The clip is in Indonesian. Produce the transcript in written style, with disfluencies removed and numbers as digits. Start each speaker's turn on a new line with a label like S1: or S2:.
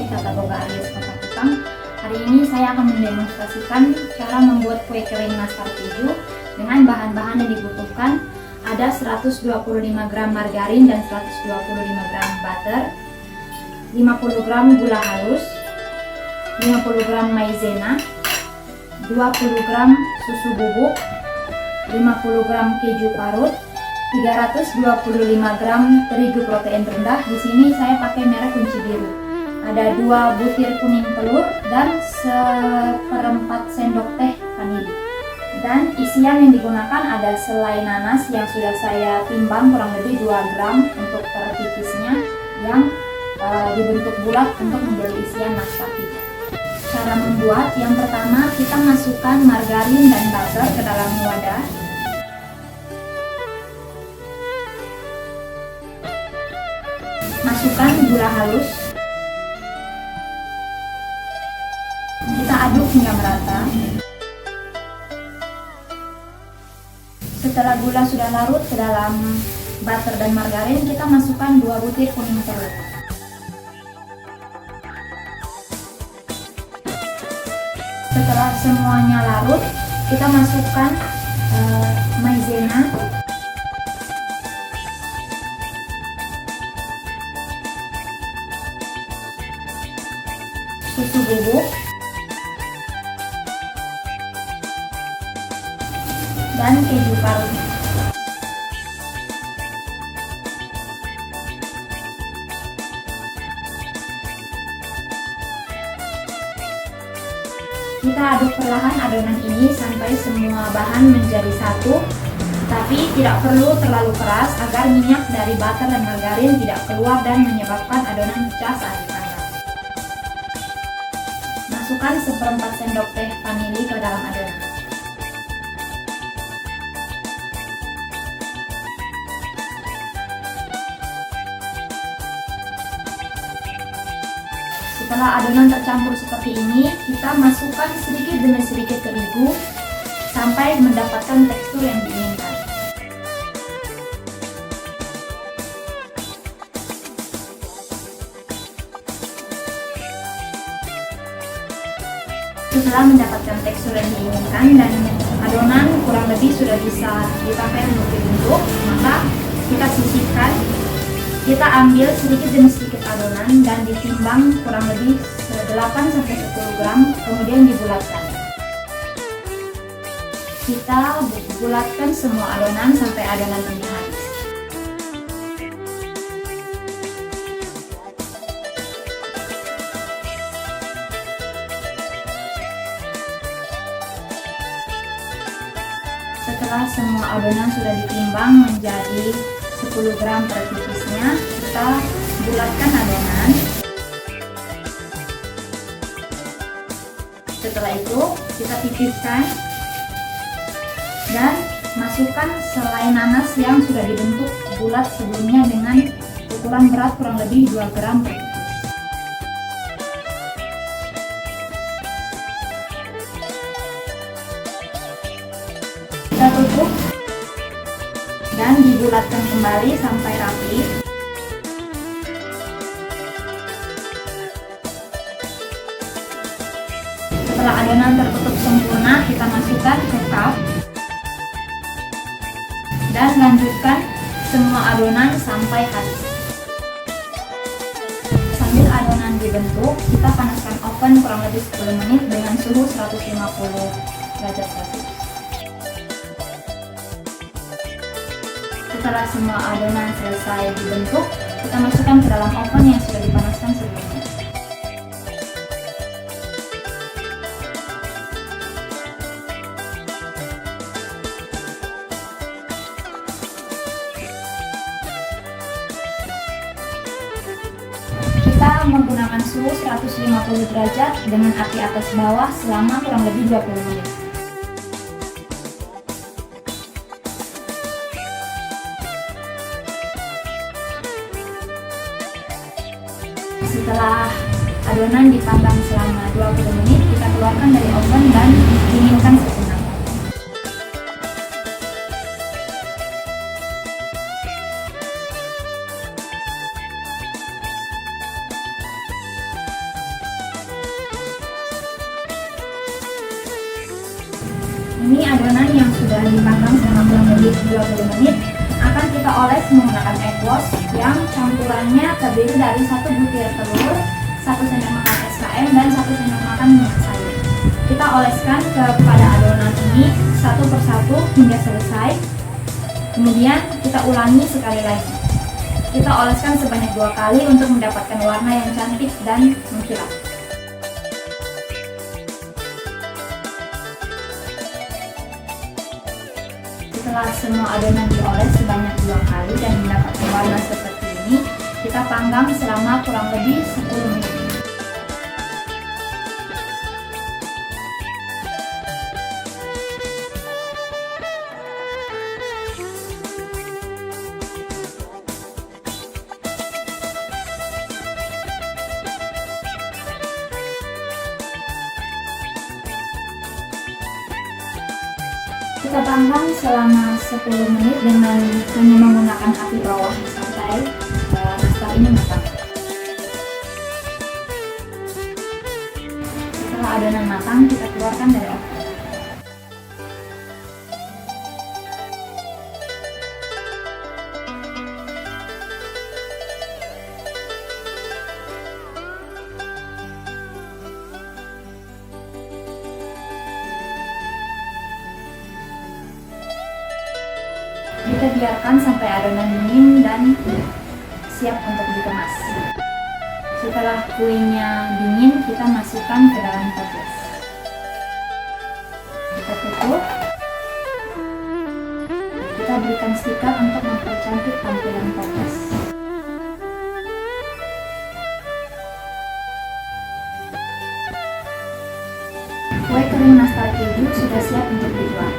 S1: Tata Boga alias Kota Kupang. Hari ini saya akan mendemonstrasikan cara membuat kue kering nastar keju dengan bahan-bahan yang dibutuhkan. Ada 125 gram margarin dan 125 gram butter, 50 gram gula halus, 50 gram maizena, 20 gram susu bubuk, 50 gram keju parut, 325 gram terigu protein rendah. Di sini saya pakai merek kunci biru. Ada 2 butir kuning telur dan 1/4 sendok teh vanili. Dan isian yang digunakan ada selai nanas yang sudah saya timbang kurang lebih 2 gram untuk per tipisnya, yang dibentuk bulat untuk menjadi isian nastar keju. Cara membuat, yang pertama kita masukkan margarin dan butter ke dalam wadah. Masukkan gula halus. Kita aduk hingga merata. Setelah gula sudah larut ke dalam butter dan margarin, kita masukkan 2 butir kuning telur. Setelah semuanya larut, kita masukkan maizena, susu bubuk, dan keju parut. Kita aduk perlahan adonan ini sampai semua bahan menjadi satu, tapi tidak perlu terlalu keras agar minyak dari butter dan margarin tidak keluar dan menyebabkan adonan pecah saat dipanggang. Masukkan 1/4 sendok teh vanili ke dalam adonan. Setelah adonan tercampur seperti ini, kita masukkan sedikit demi sedikit terigu sampai mendapatkan tekstur yang diinginkan. Setelah mendapatkan tekstur yang diinginkan dan adonan kurang lebih sudah bisa dipakai untuk dibentuk, maka kita sisihkan. Kita ambil sedikit demi sedikit adonan dan ditimbang kurang lebih 8-10 gram, kemudian dibulatkan. Kita bulatkan semua adonan sampai adonan ini habis. Setelah semua adonan sudah ditimbang menjadi 10 gram per tipisnya, kita bulatkan adonan. Setelah itu kita tipiskan dan masukkan selai nanas yang sudah dibentuk bulat sebelumnya dengan ukuran berat kurang lebih 2 gram per tipis. Kita tutup dan dibulatkan kembali sampai rapi. Setelah adonan tertutup sempurna, kita masukkan ke cup dan lanjutkan semua adonan sampai habis. Sambil adonan dibentuk, kita panaskan oven kurang lebih 10 menit dengan suhu 150 derajat Celcius. Setelah semua adonan selesai dibentuk, kita masukkan ke dalam oven yang sudah dipanaskan sebelumnya. Kita menggunakan suhu 150 derajat dengan api atas bawah selama kurang lebih 20 menit. Setelah adonan dipanggang selama 20 menit, kita keluarkan dari oven dan dinginkan sejenak. Ini adonan yang sudah dipanggang selama kurang lebih 20 menit akan kita oles menggunakan egg wash yang campurannya terdiri dari 1 butir telur, 1 sendok makan SKM, dan 1 sendok makan minyak sayur. Kita oleskan kepada adonan ini satu persatu hingga selesai. Kemudian kita ulangi sekali lagi. Kita oleskan sebanyak 2 kali untuk mendapatkan warna yang cantik dan mengkilap. Setelah semua adonan dioles sebanyak 2 kali dan mendapatkan warna seperti ini, kita panggang selama kurang lebih 10 menit. Kita panggang selama 10 menit dengan hanya menggunakan api bawah sampai nastar ini matang. Setelah adonan matang, kita keluarkan dari oven. Kita biarkan sampai adonan dingin dan siap untuk dikemas. Setelah kuenya dingin, kita masukkan ke dalam toples. Kita tutup. Kita berikan stiker untuk mempercantik tampilan toples. Kue kering nastar keju sudah siap untuk dijual.